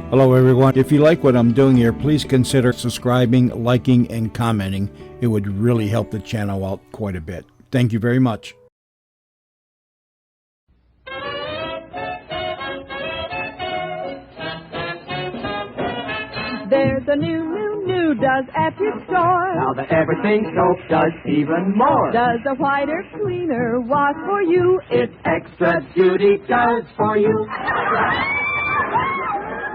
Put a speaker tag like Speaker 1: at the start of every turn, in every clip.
Speaker 1: Hello, everyone. If you like what I'm doing here, please consider subscribing, liking, and commenting. It would really help the channel out quite a bit. Thank you very much.
Speaker 2: There's a new does at your store.
Speaker 3: Now the everything soap does even more.
Speaker 2: Does a whiter, cleaner wash for you.
Speaker 3: It's extra duty does for you.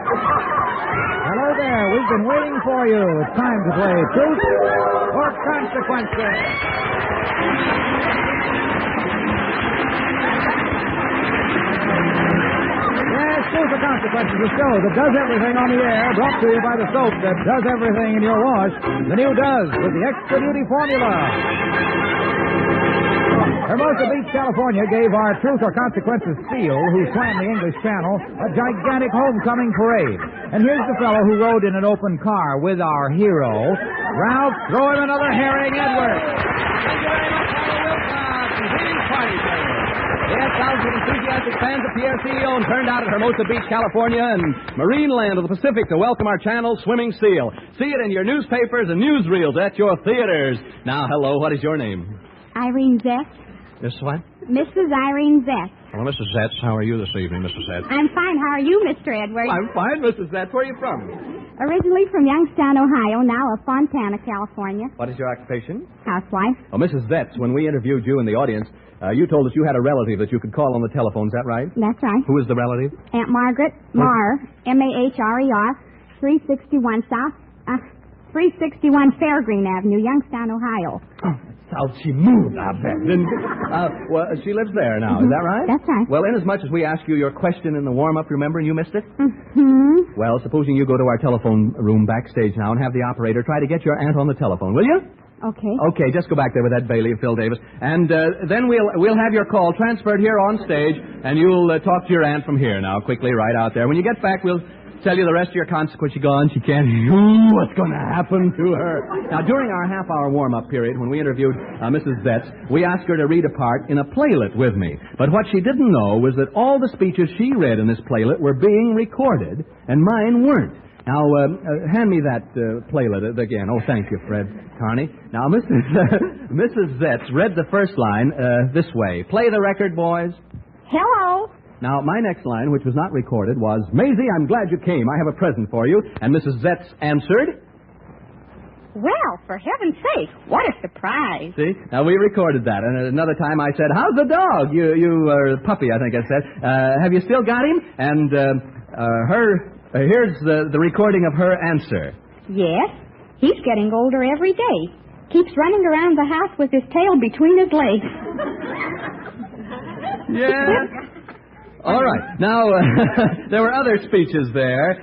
Speaker 4: Hello there, we've been waiting for you. It's time to play Truth or Consequences. Yes, Truth or Consequences, the show that does everything on the air, brought to you by the soap that does everything in your wash, the new Does, with the extra duty formula. Hermosa Beach, California gave our Truth or Consequences seal, who swam the English Channel, a gigantic homecoming parade. And here's the fellow who rode in an open car with our hero, Ralph. Throw him another herring, Edward.
Speaker 5: Thank you very much, Harlow Wilcox. Party train. Yes, thousands of enthusiastic fans of Pierre CEO turned out at Hermosa Beach, California, and marine land of the Pacific to welcome our channel, Swimming Seal. See it in your newspapers and newsreels at your theaters. Now, hello, what is your name?
Speaker 6: Irene Zest.
Speaker 5: Miss what?
Speaker 6: Mrs. Irene Zest.
Speaker 5: Well, Mrs. Zetz, how are you this evening, Mrs. Zetz?
Speaker 6: I'm fine. How are you, Mr. Edwards?
Speaker 5: I'm fine, Mrs. Zetz. Where are you from?
Speaker 6: Originally from Youngstown, Ohio, now of Fontana, California.
Speaker 5: What is your occupation?
Speaker 6: Housewife.
Speaker 5: Oh, Mrs. Zetz, when we interviewed you in the audience, you told us you had a relative that you could call on the telephone. Is that right?
Speaker 6: That's right.
Speaker 5: Who is the relative?
Speaker 6: Aunt Margaret Marr, M-A-H-R-E-R, 361 Fairgreen Avenue, Youngstown, Ohio.
Speaker 5: Oh, how she moved, I bet. Well, she lives there now, is that right?
Speaker 6: That's right.
Speaker 5: Well, inasmuch as we asked you your question in the warm-up, remember, and you missed it?
Speaker 6: Mm-hmm.
Speaker 5: Well, supposing you go to our telephone room backstage now and have the operator try to get your aunt on the telephone, will you?
Speaker 6: Okay.
Speaker 5: Okay, just go back there with that Bailey of Phil Davis, and then we'll have your call transferred here on stage, and you'll talk to your aunt from here now, quickly, right out there. When you get back, we'll tell you the rest of your consequence. She's gone. She can't. What's going to happen to her? Now, during our half-hour warm-up period, when we interviewed Mrs. Zetz, we asked her to read a part in a playlet with me. But what she didn't know was that all the speeches she read in this playlet were being recorded, and mine weren't. Now, hand me that playlet again. Oh, thank you, Fred Carney. Now, Mrs. Zetz read the first line this way. Play the record, boys.
Speaker 6: Hello.
Speaker 5: Now, my next line, which was not recorded, was, Maisie, I'm glad you came. I have a present for you. And Mrs. Zetz answered,
Speaker 6: Well, for heaven's sake, what a surprise.
Speaker 5: See? Now, we recorded that. And another time I said, how's the dog? You puppy, I think I said. Have you still got him? And here's the recording of her answer.
Speaker 6: Yes, he's getting older every day. Keeps running around the house with his tail between his legs.
Speaker 5: Yeah. All right. Now, there were other speeches there.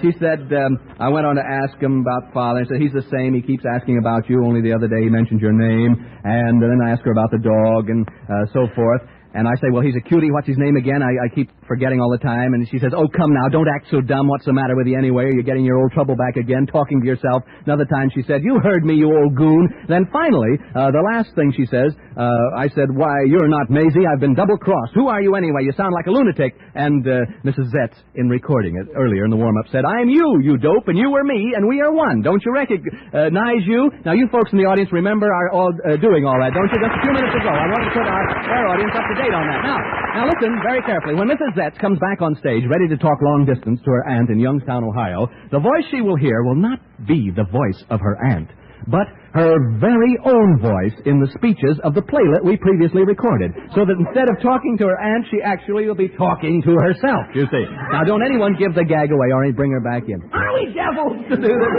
Speaker 5: She said, I went on to ask him about father. I said, he's the same. He keeps asking about you. Only the other day he mentioned your name. And then I asked her about the dog and so forth. And I say, well, he's a cutie. What's his name again? I keep forgetting all the time. And she says, oh, come now. Don't act so dumb. What's the matter with you anyway? You're getting your old trouble back again, talking to yourself. Another time she said, you heard me, you old goon. Then finally, the last thing she says, I said, why, you're not Maisie. I've been double-crossed. Who are you anyway? You sound like a lunatic. And Mrs. Zetz, in recording it earlier in the warm-up, said, I'm you dope, and you are me, and we are one. Don't you recognize you? Now, you folks in the audience remember are all doing all that, don't you? Just a few minutes ago. I want to put our audience up to date on that. Now listen very carefully. When Mrs. Zetz comes back on stage ready to talk long distance to her aunt in Youngstown, Ohio, the voice she will hear will not be the voice of her aunt, but her very own voice in the speeches of the playlet we previously recorded. So that instead of talking to her aunt, she actually will be talking to herself, you see. Now, don't anyone give the gag away or bring her back in. Are we devils to do this?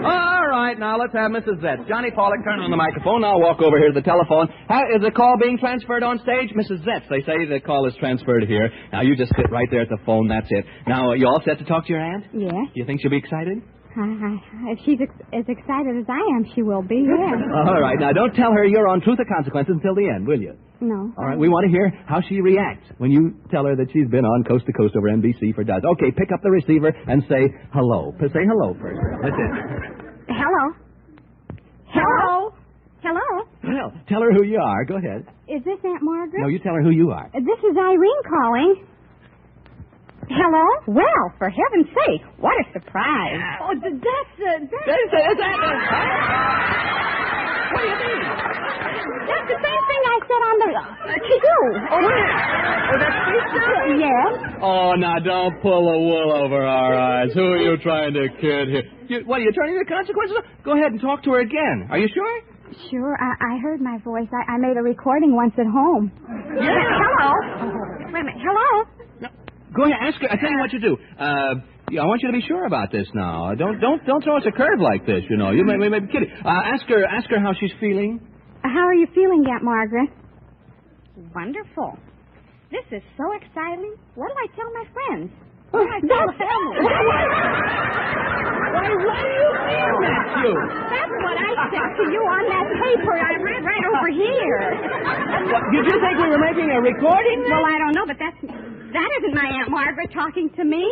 Speaker 5: All right, now let's have Mrs. Zetz. Johnny Pollock, turn on the microphone. I'll walk over here to the telephone. Is the call being transferred on stage? Mrs. Zetz, they say the call is transferred here. Now, you just sit right there at the phone. That's it. Now, you all set to talk to your aunt?
Speaker 6: Yes.
Speaker 5: Do you think she'll be excited?
Speaker 6: If she's as excited as I am, she will be, yes.
Speaker 5: All right. Now, don't tell her you're on Truth or Consequences until the end, will you?
Speaker 6: No.
Speaker 5: All right. We want to hear how she reacts when you tell her that she's been on Coast to Coast over NBC for Does. Okay, pick up the receiver and say hello. Say hello first. That's it.
Speaker 6: Hello. Hello. Hello.
Speaker 5: Well, tell her who you are. Go ahead.
Speaker 6: Is this Aunt Margaret?
Speaker 5: No, you tell her who you are.
Speaker 6: This is Irene calling. Hello? Well, for heaven's sake, what a surprise. Oh,
Speaker 5: What do you mean?
Speaker 6: That's the same thing I said on the... to you.
Speaker 5: Oh, where? Oh, that's me?
Speaker 6: Yes.
Speaker 5: Oh, now, don't pull the wool over our eyes. Who are you trying to kid here? What, are you turning the consequences? Go ahead and talk to her again. Are you sure?
Speaker 6: Sure, I heard my voice. I made a recording once at home.
Speaker 5: Yeah.
Speaker 6: Hello? Wait a minute. Hello?
Speaker 5: No. Go ahead, ask her. I tell you what you do. I want you to be sure about this now. Don't throw us a curve like this, you know. You may be kidding. Ask her how she's feeling.
Speaker 6: How are you feeling, Aunt Margaret? Wonderful. This is so exciting. What do I tell my friends? What do I tell the family?
Speaker 5: Why, what do you mean, Matthew?
Speaker 6: That's what I said to you on that paper I read right over here.
Speaker 5: What, did you think we were making a recording?
Speaker 6: Well, I don't know, but that isn't my Aunt Margaret talking to me.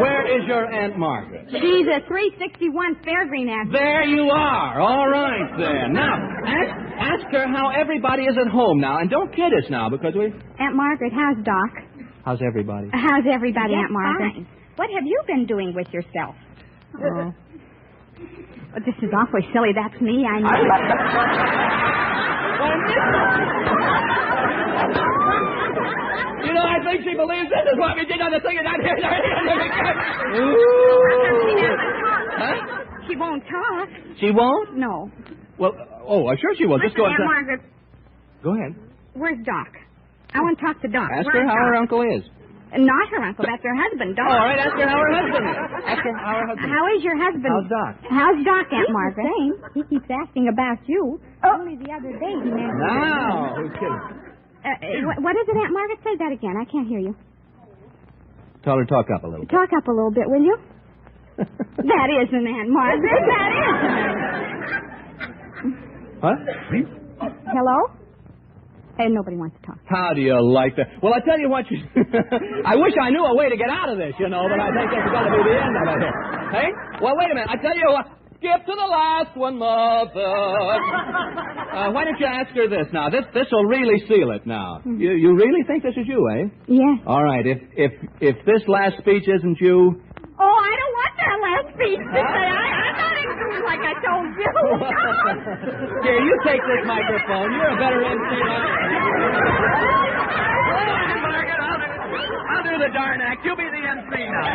Speaker 5: Where is your Aunt Margaret?
Speaker 6: She's at 361 Fairgreen Avenue.
Speaker 5: There you are. All right, then. Now, ask her how everybody is at home now, and don't kid us now, because we...
Speaker 6: Aunt Margaret, how's Doc?
Speaker 5: How's everybody?
Speaker 6: How's everybody, Aunt Margaret?
Speaker 2: fine.
Speaker 6: What have you been doing with yourself?
Speaker 5: Oh.
Speaker 6: Oh, this is awfully silly. That's me, I know.
Speaker 5: You know, I think she believes this is what we did on the thing. Huh?
Speaker 6: She won't talk.
Speaker 5: She won't?
Speaker 6: No.
Speaker 5: Well, I'm sure she will. Just
Speaker 6: Listen,
Speaker 5: go
Speaker 6: Aunt
Speaker 5: ahead.
Speaker 6: Margaret,
Speaker 5: Go ahead.
Speaker 6: where's Doc? I want to talk to Doc.
Speaker 5: Ask
Speaker 6: Where's
Speaker 5: her how her
Speaker 6: Doc?
Speaker 5: uncle is.
Speaker 6: Not her uncle. That's her husband, Doc.
Speaker 5: All right, ask her how her husband is. Ask her how her husband is.
Speaker 6: How is your husband?
Speaker 5: How's Doc?
Speaker 6: How's Doc, Aunt Margaret? He keeps asking about you. Only the other day he mentioned...
Speaker 5: Now, who's kidding?
Speaker 6: What is it, Aunt Margaret? Say that again. I can't hear you.
Speaker 5: Tell her to talk up a little.
Speaker 6: Talk up a little bit, will you? That isn't Aunt Margaret. That isn't.
Speaker 5: Huh?
Speaker 6: Hello? Hey, nobody wants to talk.
Speaker 5: How do you like that? Well, I tell you what, I wish I knew a way to get out of this, you know, but I think this is going to be the end of it here. Hey? Well, wait a minute. I tell you what. Skip to the last one, Mother. Why don't you ask her this now? This will really seal it now.
Speaker 6: Mm-hmm.
Speaker 5: You really think this is you, eh?
Speaker 6: Yes.
Speaker 5: All right. If this last speech isn't you...
Speaker 6: Oh, I don't want that last speech to say. I'm not into it like I told you.
Speaker 5: Here, you take this microphone. You're a better MC than I am. Margaret, I'll do the darn act. You be the MC now.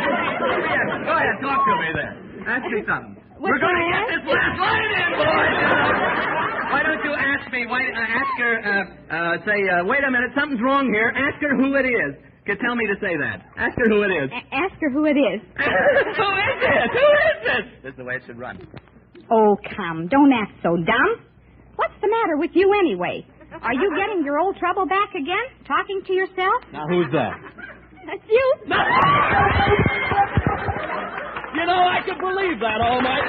Speaker 5: Go ahead, talk to me then. Ask me something. We're going to get this last line in, boys. Why don't you ask me? Ask her, wait a minute, something's wrong here. Ask her who it is. Tell me to say that. Ask her who it is.
Speaker 6: Ask her who it is.
Speaker 5: Who is it? Who is this? This is the way it should run.
Speaker 6: Oh, come. Don't act so dumb. What's the matter with you anyway? Are you getting your old trouble back again? Talking to yourself?
Speaker 5: Now, who's that?
Speaker 6: That's you.
Speaker 5: You know, I could believe that, all night.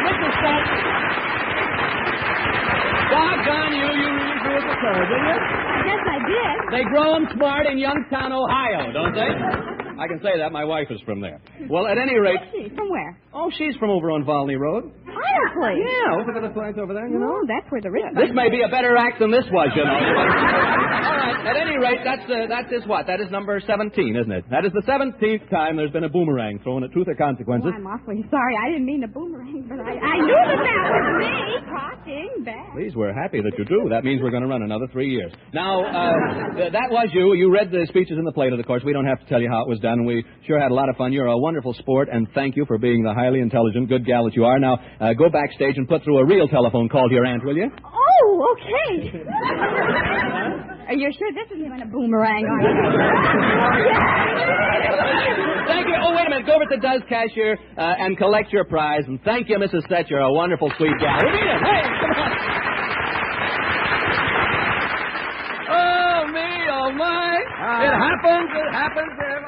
Speaker 5: Mr. Scott. Doggone you really grew up a curve, didn't you?
Speaker 6: Yes, I did.
Speaker 5: They grow 'em smart in Youngstown, Ohio, don't they? I can say that. My wife is from there. Well, at any rate...
Speaker 6: From where?
Speaker 5: Oh, she's from over on Volney Road.
Speaker 6: Honestly?
Speaker 5: Yeah, over the place over there, you know.
Speaker 6: Oh, that's where the rich...
Speaker 5: This may be a better act than this was, you know. All right, at any rate, that is what? That is number 17, isn't it? That is the 17th time there's been a boomerang thrown at Truth or Consequences.
Speaker 6: Oh, I'm awfully sorry. I didn't mean a boomerang, but I knew that was me talking back.
Speaker 5: Please, we're happy that you do. That means we're going to run another 3 years. Now, that was you. You read the speeches in the plate, of course. We don't have to tell you how it was done. We sure had a lot of fun. You're a wonderful sport, and thank you for being the highly intelligent, good gal that you are. Now, go backstage and put through a real telephone call to your aunt, will you?
Speaker 6: Oh, okay. Are you sure this isn't even a boomerang on it?
Speaker 5: Thank you. Oh, wait a minute. Go over to Does Cashier and collect your prize. And thank you, Mrs. Seth. You're a wonderful, sweet gal. We need it. Hey, come on. Oh, me, oh, my. It happens.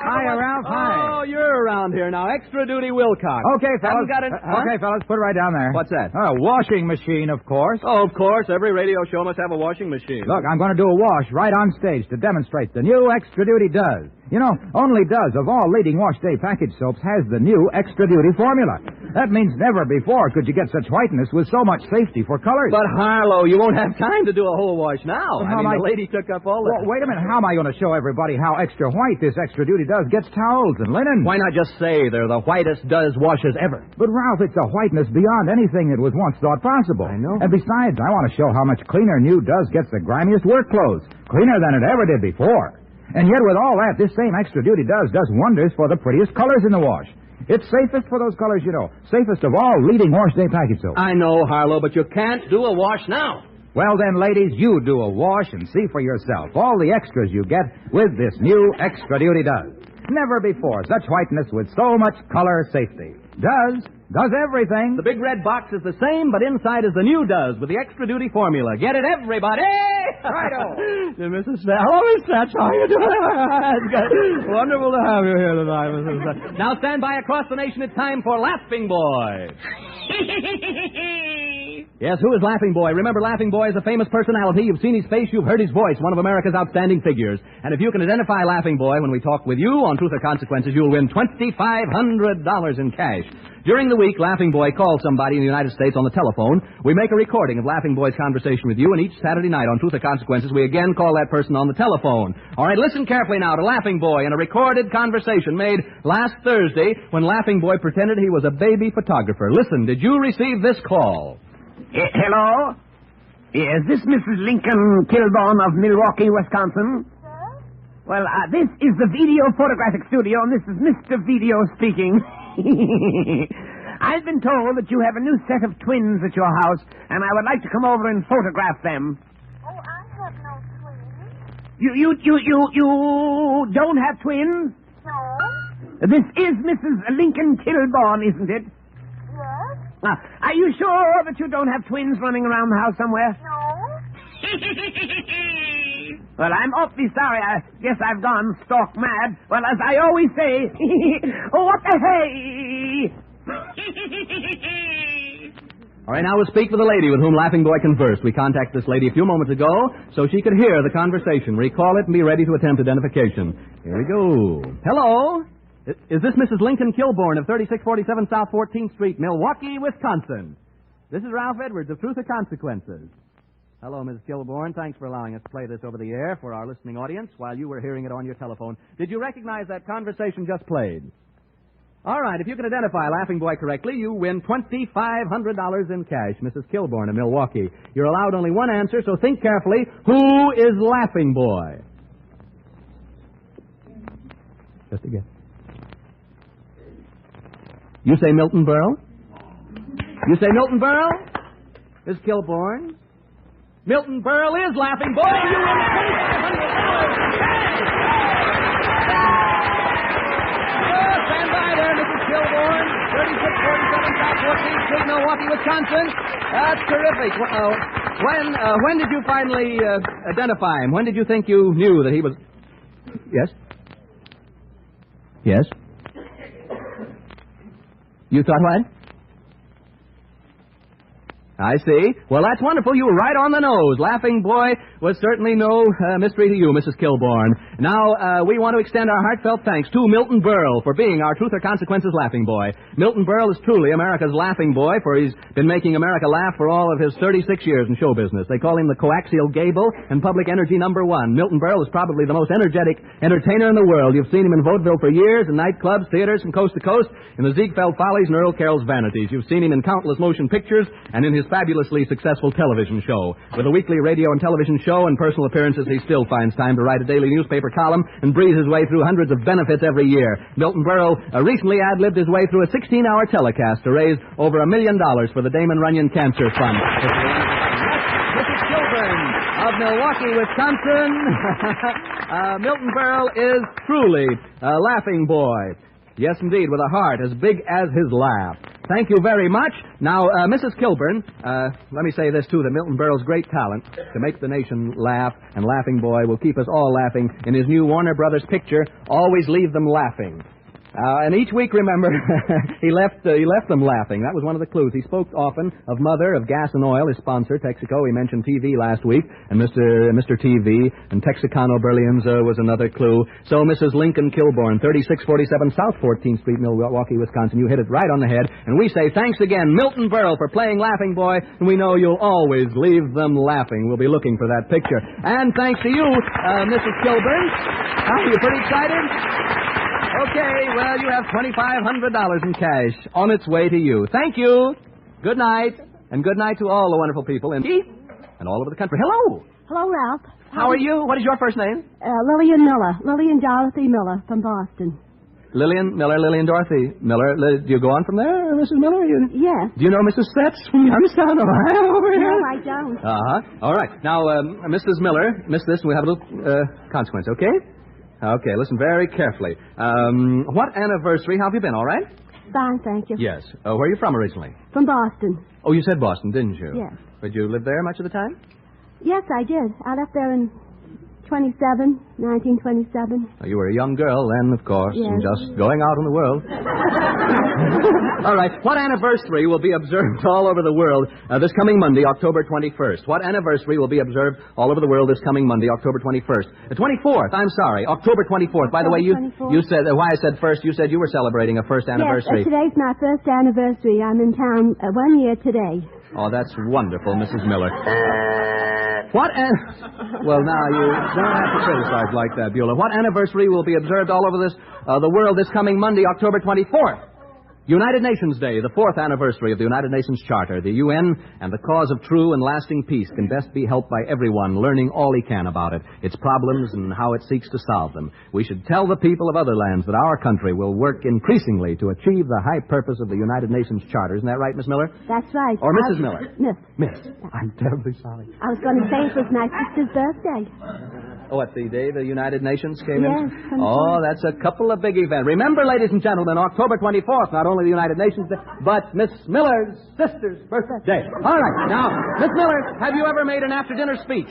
Speaker 4: Hi, Ralph. Hi.
Speaker 5: Oh, you're around here now. Extra duty Wilcox.
Speaker 4: Okay, fellas.
Speaker 5: Haven't got it.
Speaker 4: Okay, fellas, put it right down there.
Speaker 5: What's that?
Speaker 4: A washing machine, of course.
Speaker 5: Oh, of course. Every radio show must have a washing machine.
Speaker 4: Look, I'm going to do a wash right on stage to demonstrate the new Extra Duty Does. You know, only Does, of all leading wash day package soaps, has the new Extra Duty formula. That means never before could you get such whiteness with so much safety for colors.
Speaker 5: But, Harlow, you won't have time to do a whole wash now. The lady took up all the...
Speaker 4: Well, wait a minute. How am I going to show everybody how extra white this Extra Duty Does gets towels and linen?
Speaker 5: Why not just say they're the whitest Does washes ever?
Speaker 4: But, Ralph, it's a whiteness beyond anything that was once thought possible.
Speaker 5: I know.
Speaker 4: And besides, I want to show how much cleaner new Does gets the grimiest work clothes. Cleaner than it ever did before. And yet, with all that, this same Extra Duty does wonders for the prettiest colors in the wash. It's safest for those colors, you know. Safest of all leading wash day package soap.
Speaker 5: I know, Harlow, but you can't do a wash now.
Speaker 4: Well, then, ladies, you do a wash and see for yourself all the extras you get with this new Extra Duty Does. Never before such whiteness with so much color safety. Does everything.
Speaker 5: The big red box is the same, but inside is the new Does with the Extra Duty formula. Get it, everybody!
Speaker 4: Righto.
Speaker 5: Mrs. Hello, Miss Thatch. How are you doing? Wonderful to have you here tonight, Mrs. Thatch. Now stand by across the nation. It's time for Laughing Boy. Yes, who is Laughing Boy? Remember, Laughing Boy is a famous personality. You've seen his face, you've heard his voice, one of America's outstanding figures. And if you can identify Laughing Boy when we talk with you on Truth or Consequences, you'll win $2,500 in cash. During the week, Laughing Boy calls somebody in the United States on the telephone. We make a recording of Laughing Boy's conversation with you, and each Saturday night on Truth or Consequences, we again call that person on the telephone. All right, listen carefully now to Laughing Boy in a recorded conversation made last Thursday when Laughing Boy pretended he was a baby photographer. Listen, did you receive this call?
Speaker 7: Hello? Is this Mrs. Lincoln Kilborn of Milwaukee, Wisconsin?
Speaker 6: Sir?
Speaker 7: Well, this is the Video Photographic Studio, and this is Mr. Video speaking. I've been told that you have a new set of twins at your house, and I would like to come over and photograph them.
Speaker 6: Oh, I have no twins.
Speaker 7: You don't have twins?
Speaker 6: No.
Speaker 7: This is Mrs. Lincoln Kilborn, isn't it?
Speaker 6: Yes.
Speaker 7: Are you sure that you don't have twins running around the house somewhere?
Speaker 6: No.
Speaker 7: Well, I'm awfully sorry. I guess I've gone stark mad. Well, as I always say, oh, what the hey?
Speaker 5: All right, now we'll speak with the lady with whom Laughing Boy conversed. We contacted this lady a few moments ago so she could hear the conversation, recall it, and be ready to attempt identification. Here we go. Hello? Is this Mrs. Lincoln Kilborn of 3647 South 14th Street, Milwaukee, Wisconsin? This is Ralph Edwards of Truth or Consequences. Hello, Mrs. Kilborn. Thanks for allowing us to play this over the air for our listening audience while you were hearing it on your telephone. Did you recognize that conversation just played? All right, if you can identify Laughing Boy correctly, you win $2,500 in cash. Mrs. Kilborn of Milwaukee. You're allowed only one answer, so think carefully. Who is Laughing Boy? Just a guess. You say Milton Berle? You say Milton Berle? Ms. Kilborn? Milton Berle is Laughing Boy. You win $2,500. Stand by there, Mrs. Kilborn. 3647 South 14th Street, Milwaukee, Wisconsin. That's terrific. When did you finally identify him? When did you think you knew that he was... Yes? Yes? You thought what? I see. Well, that's wonderful. You were right on the nose. Laughing Boy was certainly no mystery to you, Mrs. Kilborn. Now, we want to extend our heartfelt thanks to Milton Berle for being our Truth or Consequences Laughing Boy. Milton Berle is truly America's Laughing Boy, for he's been making America laugh for all of his 36 years in show business. They call him the coaxial Gable and public energy #1. Milton Berle is probably the most energetic entertainer in the world. You've seen him in vaudeville for years, in nightclubs, theaters from coast to coast, in the Ziegfeld Follies and Earl Carroll's Vanities. You've seen him in countless motion pictures and in his fabulously successful television show. With a weekly radio and television show and personal appearances, he still finds time to write a daily newspaper column and breeze his way through hundreds of benefits every year. Milton Berle recently ad-libbed his way through a 16-hour telecast to raise over $1 million for the Damon Runyon Cancer Fund. Mrs. Kilburn of Milwaukee, Wisconsin. Milton Berle is truly a Laughing Boy. Yes, indeed, with a heart as big as his laugh. Thank you very much. Now, Mrs. Kilburn, let me say this, too, that Milton Berle's great talent to make the nation laugh, and Laughing Boy will keep us all laughing in his new Warner Brothers picture, Always Leave Them Laughing. And each week, remember, he left them laughing. That was one of the clues. He spoke often of Mother, of Gas and Oil, his sponsor, Texaco. He mentioned TV last week, and Mr. TV, and Texicano Berlian's was another clue. So, Mrs. Lincoln Kilborn, 3647 South 14th Street, Milwaukee, Wisconsin. You hit it right on the head. And we say thanks again, Milton Berle, for playing Laughing Boy, and we know you'll always leave them laughing. We'll be looking for that picture. And thanks to you, Mrs. Kilburn. Are you pretty excited? Okay, well, you have $2,500 in cash on its way to you. Thank you. Good night. And good night to all the wonderful people in Keith and all over the country. Hello.
Speaker 2: Hello, Ralph.
Speaker 5: How are you? What is your first name?
Speaker 2: Lillian Miller. Lillian Dorothy Miller from Boston.
Speaker 5: Lillian Dorothy Miller. Do you go on from there, Mrs. Miller?
Speaker 2: Yes.
Speaker 5: Do you know Mrs. Setz from Youngstown, Ohio?
Speaker 2: No, I don't.
Speaker 5: All right. Now, Mrs. Miller, miss this, and we have a little consequence, okay? Okay, listen very carefully. What anniversary? How have you been, all right?
Speaker 2: Fine, thank you.
Speaker 5: Yes. Where are you from originally?
Speaker 2: From Boston.
Speaker 5: Oh, you said Boston, didn't you?
Speaker 2: Yes.
Speaker 5: Did you live there much of the time?
Speaker 2: Yes, I did. I left there in 1927.
Speaker 5: You were a young girl then, of course,
Speaker 2: yes.
Speaker 5: And just going out in the world. All right. What anniversary will be observed all over the world this coming Monday, October 21st? What anniversary will be observed all over the world this coming Monday, October 21st? The 24th, I'm sorry, October 24th. By the way, you said, why I said first, you said you were celebrating a first anniversary.
Speaker 2: Yes, today's my first anniversary. I'm in town 1 year today.
Speaker 5: Oh, that's wonderful, Mrs. Miller. Well, now, you don't have to criticize like that, Beulah. What anniversary will be observed all over the world this coming Monday, October 24th? United Nations Day, the 4th anniversary of the United Nations Charter. The UN and the cause of true and lasting peace can best be helped by everyone learning all he can about it, its problems and how it seeks to solve them. We should tell the people of other lands that our country will work increasingly to achieve the high purpose of the United Nations Charter. Isn't that right, Miss Miller?
Speaker 2: That's right.
Speaker 5: Or Mrs. Miller?
Speaker 2: Miss.
Speaker 5: I'm terribly sorry.
Speaker 2: I was going to say it was my sister's birthday.
Speaker 5: Oh, what, the day the United Nations came
Speaker 2: in?
Speaker 5: Yes. Oh, that's a couple of big events. Remember, ladies and gentlemen, October 24th, not only the United Nations Day, but Miss Miller's sister's birthday. All right. Now, Miss Miller, have you ever made an after-dinner speech?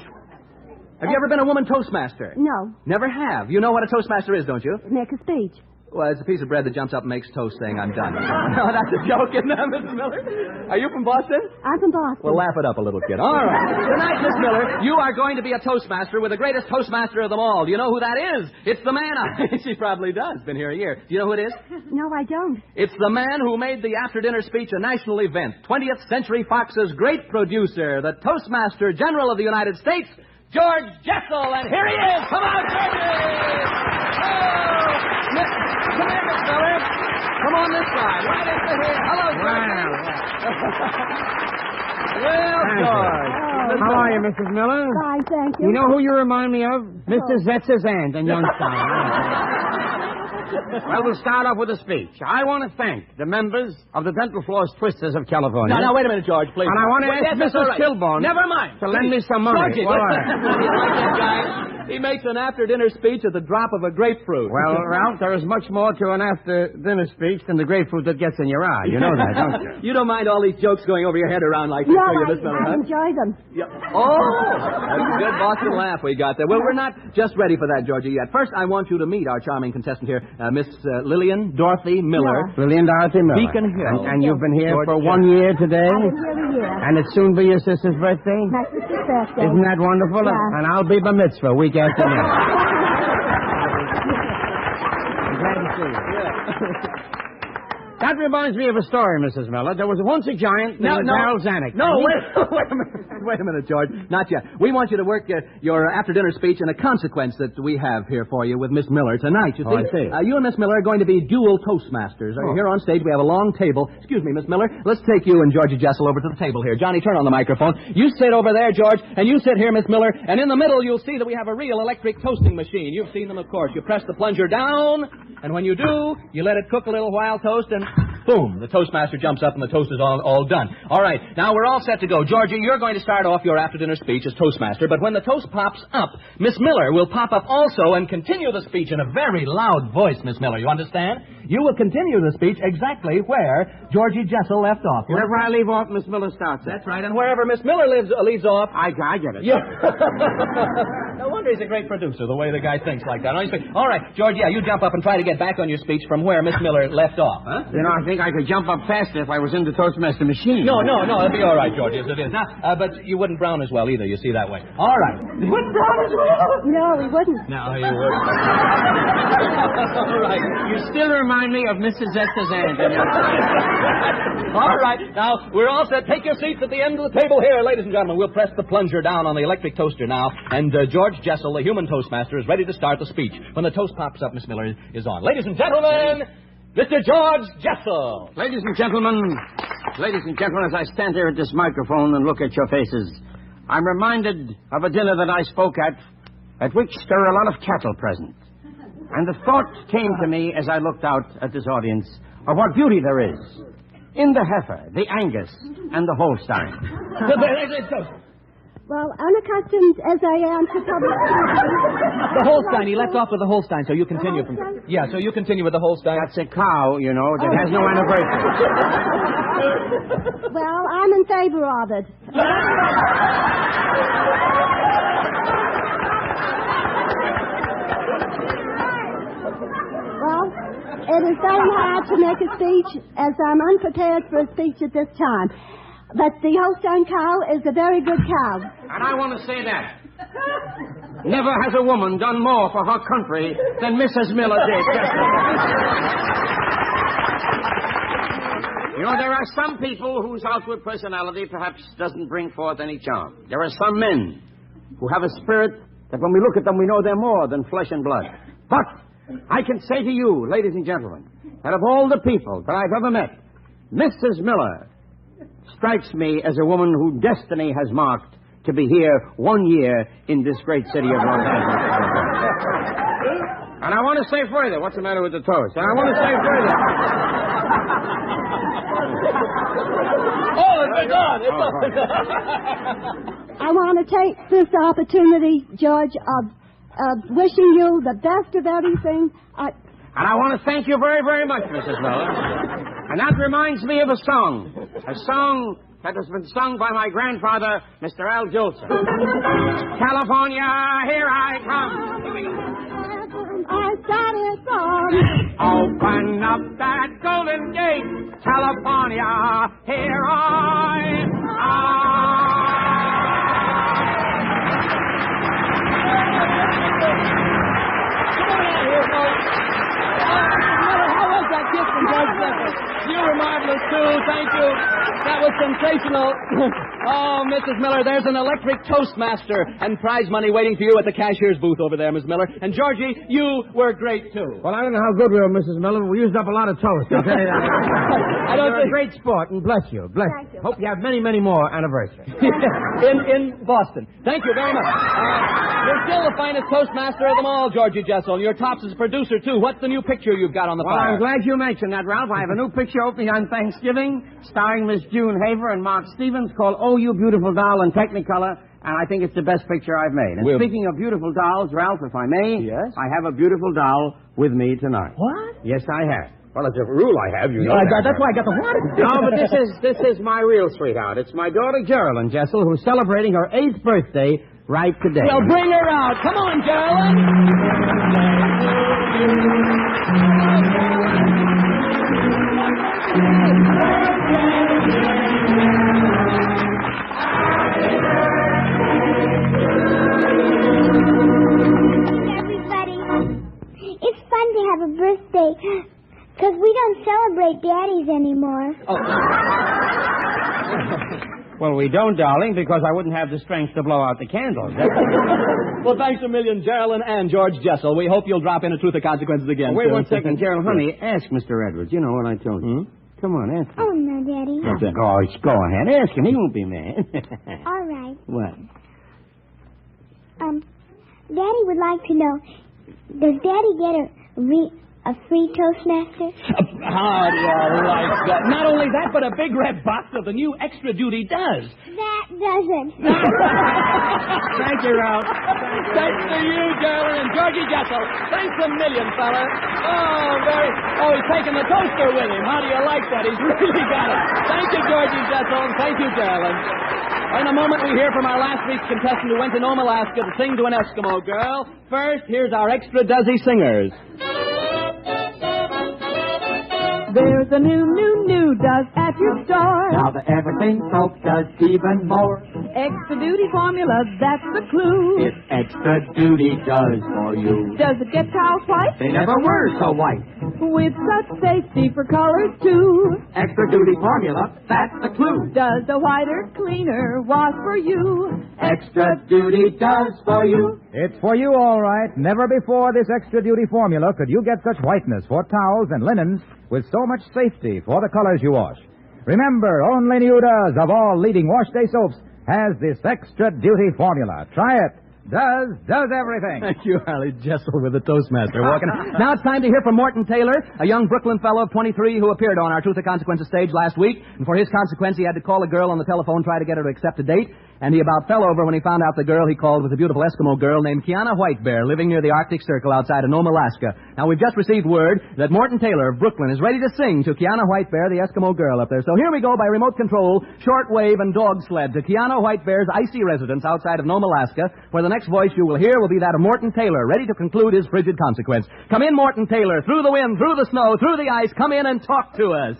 Speaker 5: Have you ever been a woman Toastmaster?
Speaker 2: No.
Speaker 5: Never have. You know what a Toastmaster is, don't you?
Speaker 2: Make a speech.
Speaker 5: Well, it's a piece of bread that jumps up and makes toast saying, I'm done. No, that's a joke, isn't it, Miss Miller? Are you from Boston?
Speaker 2: I'm from Boston.
Speaker 5: Well, laugh it up a little, kid. All right. Tonight, Miss Miller, you are going to be a Toastmaster with the greatest Toastmaster of them all. Do you know who that is? It's the man. She probably does. Been here a year. Do you know who it is?
Speaker 2: No, I don't.
Speaker 5: It's the man who made the after-dinner speech a national event. 20th Century Fox's great producer, the Toastmaster General of the United States, George Jessel. And here he is. Come on, Georgie! Come here, Miss Miller. Come on this side. Right into here. Hello, George. Well, George.
Speaker 7: How are you, Mrs. Miller?
Speaker 2: Fine, thank you.
Speaker 7: You know who you remind me of? Mrs. Zetz's aunt in Youngstown. Well, we'll start off with a speech. I want to thank the members of the Dental Floss Twisters of California.
Speaker 5: Now, wait a minute, George, please.
Speaker 7: And I want to ask Mrs. Kilborn
Speaker 5: Never mind.
Speaker 7: to lend me some money.
Speaker 5: Georgie, like that guy. He makes an after-dinner speech at the drop of a grapefruit.
Speaker 7: Well, Ralph, there is much more to an after-dinner speech than the grapefruit that gets in your eye. You know that, don't you?
Speaker 5: You don't mind all these jokes going over your head around like this,
Speaker 2: no,
Speaker 5: do you, Miss Miller?
Speaker 2: I enjoy them.
Speaker 5: Yeah. Oh, that's a good Boston laugh we got there. Well, we're not just ready for that, Georgie, yet. First, I want you to meet our charming contestant here, Miss Lillian Dorothy Miller.
Speaker 2: Yeah.
Speaker 7: Lillian Dorothy Miller.
Speaker 5: Beacon Hill.
Speaker 7: And you've been here
Speaker 5: George
Speaker 7: for 1 year today?
Speaker 2: I've been here a year.
Speaker 7: And it's soon be your sister's birthday?
Speaker 2: My sister's birthday.
Speaker 7: Isn't that wonderful?
Speaker 2: Yeah.
Speaker 7: And I'll be bar mitzvah week after next. I'm glad to see you. That reminds me of a story, Mrs. Miller. There was once a giant named Darryl Zanuck.
Speaker 5: No, wait a minute, George. Not yet. We want you to work your after-dinner speech in a consequence that we have here for you with Miss Miller tonight. You see,
Speaker 7: I see.
Speaker 5: You and Miss Miller are going to be dual Toastmasters. Here on stage, we have a long table. Excuse me, Miss Miller. Let's take you and Georgie Jessel over to the table here. Johnny, turn on the microphone. You sit over there, George, and you sit here, Miss Miller. And in the middle, you'll see that we have a real electric toasting machine. You've seen them, of course. You press the plunger down, and when you do, you let it cook a little while, toast, and boom, the Toastmaster jumps up and the toast is all done. All right, now we're all set to go. Georgie, you're going to start off your after-dinner speech as Toastmaster, but when the toast pops up, Miss Miller will pop up also and continue the speech in a very loud voice, Miss Miller. You understand? You will continue the speech exactly where Georgie Jessel left off.
Speaker 7: Wherever I leave off, Miss Miller starts.
Speaker 5: That's right, and wherever Miss Miller leaves off...
Speaker 7: I get it.
Speaker 5: Yeah. No wonder wonder he's a great producer, the way the guy thinks like that. All right, George, yeah, you jump up and try to get back on your speech from where Miss Miller left off, huh?
Speaker 7: You know, I think I could jump up faster if I was in the Toastmaster machine.
Speaker 5: No, it'll be all right, George, as it is. Now, but you wouldn't brown as well either, you see that way. All right.
Speaker 7: You wouldn't brown as well?
Speaker 2: No, we wouldn't.
Speaker 5: No, you wouldn't. All right.
Speaker 7: You still remind me of Mrs. Esther's aunt.
Speaker 5: All right. Now, we're all set. Take your seats at the end of the table here, ladies and gentlemen. We'll press the plunger down on the electric toaster now, and George Jessel, the human Toastmaster, is ready to start the speech. When the toast pops up, Miss Miller is on. Ladies and gentlemen, Mr. George Jessel.
Speaker 7: Ladies and gentlemen, as I stand here at this microphone and look at your faces, I'm reminded of a dinner that I spoke at which there were a lot of cattle present. And the thought came to me as I looked out at this audience of what beauty there is in the heifer, the Angus, and the Holstein.
Speaker 2: Well, unaccustomed as I am to public speaking.
Speaker 5: The Holstein. He left off with the Holstein, so you continue from... Yeah, so you continue with the Holstein.
Speaker 7: That's a cow, you know, that has no anniversary.
Speaker 2: Well, I'm in favor of it. Well, it is very hard to make a speech as I'm unprepared for a speech at this time. But the Holstein cow is a very good cow.
Speaker 7: And I want to say that. Never has a woman done more for her country than Mrs. Miller did. You know, there are some people whose outward personality perhaps doesn't bring forth any charm. There are some men who have a spirit that when we look at them, we know they're more than flesh and blood. But I can say to you, ladies and gentlemen, that of all the people that I've ever met, Mrs. Miller strikes me as a woman whose destiny has marked to be here 1 year in this great city of Los Angeles. And I want to say further, what's the matter with the toast? And I want to say further.
Speaker 5: Oh, it's on.
Speaker 2: I want to take this opportunity, George, of wishing you the best of everything.
Speaker 7: And I want to thank you very, very much, Mrs. Miller. And that reminds me of a song that has been sung by my grandfather, Mr. Al Jolson. California, here I come. Here we go.
Speaker 2: I started from.
Speaker 7: Open up that golden gate, California, here I
Speaker 5: How was that gift from George Jessel? You were marvelous, too. Thank you. That was sensational. Oh, Mrs. Miller, there's an electric Toastmaster and prize money waiting for you at the cashier's booth over there, Miss Miller. And, Georgie, you were great, too.
Speaker 7: Well, I don't know how good we were, Mrs. Miller, but we used up a lot of toast. I'll tell you that. You're a great sport, and bless you. Bless
Speaker 2: Thank you.
Speaker 7: Hope you have many, many more anniversaries.
Speaker 5: in Boston. Thank you very much. You're still the finest Toastmaster of them all, Georgie Jessel. And you're tops as a producer, too. What's the new picture you've got on the
Speaker 7: Well,
Speaker 5: fire?
Speaker 7: I'm glad you mentioned that, Ralph. I have a new picture opening on Thanksgiving, starring Miss June Haver and Mark Stevens, called Oh, You Beautiful Doll in Technicolor, and I think it's the best picture I've made. And speaking of beautiful dolls, Ralph, if I may,
Speaker 5: Yes?
Speaker 7: I have a beautiful doll with me tonight.
Speaker 5: What?
Speaker 7: Yes, I have. Well, it's a rule I have, you know.
Speaker 5: That's why I got the what?
Speaker 7: No, but this is my real sweetheart. It's my daughter, Geraldine Jessel, who's celebrating her 8th birthday right today.
Speaker 5: Well, bring her out. Come on, Geraldine.
Speaker 8: Everybody, it's fun to have a birthday, because we don't celebrate daddies anymore.
Speaker 7: Well, we don't, darling, because I wouldn't have the strength to blow out the candles.
Speaker 5: Well, thanks a million, Geraldine and George Jessel. We hope you'll drop in at Truth or Consequences again.
Speaker 7: Wait
Speaker 5: soon.
Speaker 7: 1 second, Gerald, honey. Ask Mr. Edwards. You know what I told you. Come on, ask him.
Speaker 8: Oh, no, Daddy.
Speaker 7: Gosh, go ahead. Ask him. He won't be mad.
Speaker 8: All right.
Speaker 7: What?
Speaker 8: Daddy would like to know, does Daddy get a free Toastmaster?
Speaker 5: How do you like that? Not only that, but a big red box of the new Extra Duty does.
Speaker 8: That doesn't.
Speaker 7: Thank you, Ralph.
Speaker 5: Thanks to you, Geraldine and Georgie Jessel. Thanks a million, fella. Oh, he's taking the toaster with him. How do you like that? He's really got it. Thank you, Georgie Jessel, and thank you, Geraldine. In a moment, we hear from our last week's contestant who went to Nome, Alaska to sing to an Eskimo girl. First, here's our extra dozy singers.
Speaker 9: There's a new does at your store.
Speaker 3: Now the everything soap does even more.
Speaker 9: Extra duty formula, that's the clue.
Speaker 3: It extra duty does for you.
Speaker 9: Does it get towels white?
Speaker 3: They never were so white.
Speaker 9: With such safety for colors, too.
Speaker 3: Extra duty formula, that's the clue.
Speaker 9: Does the whiter, cleaner wash for you?
Speaker 3: Extra duty does for you.
Speaker 4: It's for you, all right. Never before this extra duty formula could you get such whiteness for towels and linens with so much safety for the colors you wash. Remember, only New Does of all leading wash day soaps has this extra duty formula. Try it. Does everything.
Speaker 5: Thank you, Harley Jessel, with the Toastmaster walking. Now it's time to hear from Morton Taylor, a young Brooklyn fellow of 23 who appeared on our Truth or Consequences stage last week. And for his consequence, he had to call a girl on the telephone, try to get her to accept a date. And he about fell over when he found out the girl he called was a beautiful Eskimo girl named Kiana Whitebear, living near the Arctic Circle outside of Nome, Alaska. Now, we've just received word that Morton Taylor of Brooklyn is ready to sing to Kiana Whitebear, the Eskimo girl up there. So here we go by remote control, shortwave, and dog sled to Kiana Whitebear's icy residence outside of Nome, Alaska, where the next voice you will hear will be that of Morton Taylor, ready to conclude his frigid consequence. Come in, Morton Taylor, through the wind, through the snow, through the ice. Come in and talk to us.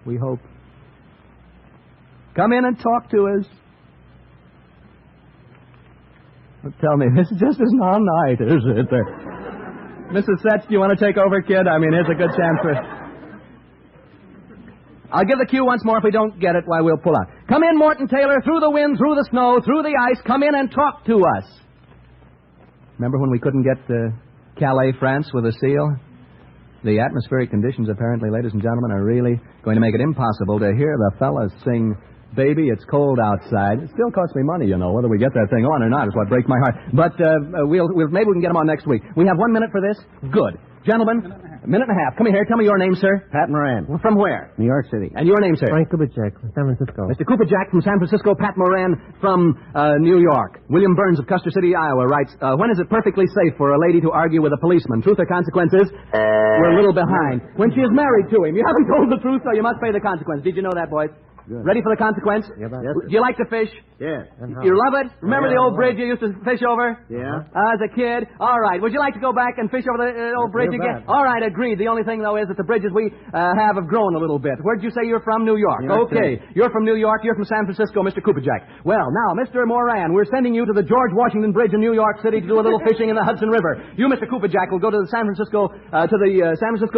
Speaker 5: We hope. Come in and talk to us. Well, tell me, this just isn't all night, is it? Mrs. Setch, do you want to take over, kid? I mean, here's a good chance for... I'll give the cue once more. If we don't get it, why, we'll pull out. Come in, Morton Taylor, through the wind, through the snow, through the ice. Come in and talk to us. Remember when we couldn't get to Calais, France with a seal? The atmospheric conditions, apparently, ladies and gentlemen, are really going to make it impossible to hear the fellas sing, "Baby, It's Cold Outside." It still costs me money, you know, whether we get that thing on or not is what breaks my heart. But we'll maybe we can get them on next week. We have 1 minute for this? Good. Gentlemen, a minute and a half. Come here. Tell me your name, sir.
Speaker 10: Pat Moran.
Speaker 5: From where?
Speaker 10: New York City.
Speaker 5: And your name, sir?
Speaker 10: Frank Kubitschek from San Francisco.
Speaker 5: Mr. Kupajak from San Francisco. Pat Moran from New York. William Burns of Custer City, Iowa writes, when is it perfectly safe for a lady to argue with a policeman? Truth or consequences? We're a little behind. When she is married to him. You haven't told the truth, so you must pay the consequence. Did you know that, boys?
Speaker 10: Good.
Speaker 5: Ready for the consequence?
Speaker 10: Yes,
Speaker 5: Do you like to fish?
Speaker 10: Yes.
Speaker 5: You love it? Remember the old bridge you used to fish over?
Speaker 10: Yeah.
Speaker 5: As a kid? All right. Would you like to go back and fish over the old bridge again? All right, agreed. The only thing, though, is that the bridges we have grown a little bit. Where did you say you're from? New York. Okay. You're from New York. You're from San Francisco, Mr. Kupajak. Well, now, Mr. Moran, we're sending you to the George Washington Bridge in New York City to do a little fishing in the Hudson River. You, Mr. Kupajak, will go to the San Francisco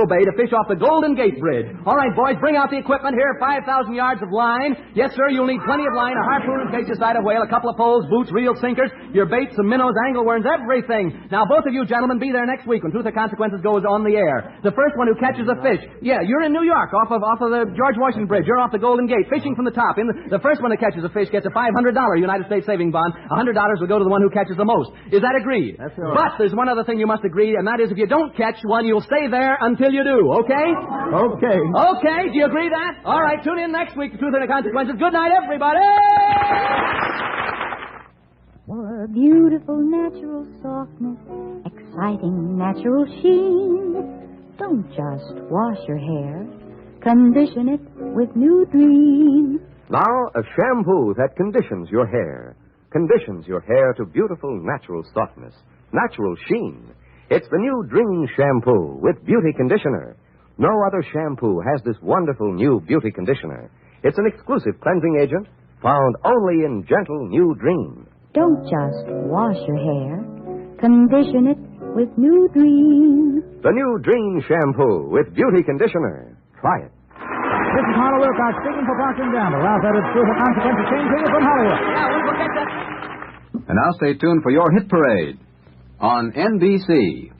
Speaker 5: Bay to fish off the Golden Gate Bridge. All right, boys, bring out the equipment here. 5,000 yards of line. Yes, sir, you'll need plenty of line, a harpoon in case you sight a whale, a couple of poles, boots, reels, sinkers, your baits, some minnows, angleworms, everything. Now, both of you gentlemen, be there next week when Truth or Consequences goes on the air. The first one who catches a fish, you're in New York, off of the George Washington Bridge. You're off the Golden Gate, fishing from the top. The first one that catches a fish gets a $500 United States saving bond. $100 will go to the one who catches the most. Is that agreed?
Speaker 10: That's right.
Speaker 5: But there's one other thing you must agree, and that is if you don't catch one, you'll stay there until you do, okay?
Speaker 10: Okay.
Speaker 5: Okay, do you agree that? All right, tune in next week to Truth or Consequences. Good night, everybody!
Speaker 8: For beautiful natural softness, exciting natural sheen, don't just wash your hair, condition it with New Dream.
Speaker 11: Now, a shampoo that conditions your hair. Conditions your hair to beautiful natural softness, natural sheen. It's the New Dream shampoo with beauty conditioner. No other shampoo has this wonderful new beauty conditioner. It's an exclusive cleansing agent found only in gentle New Dream.
Speaker 8: Don't just wash your hair, condition it with New Dream.
Speaker 11: The New Dream shampoo with beauty conditioner. Try it.
Speaker 4: This is Harlow Wilcox speaking for Procter & Gamble. Ralph Edwards, Truth or Consequences, came to you from Hollywood.
Speaker 12: And now stay tuned for your hit parade on NBC.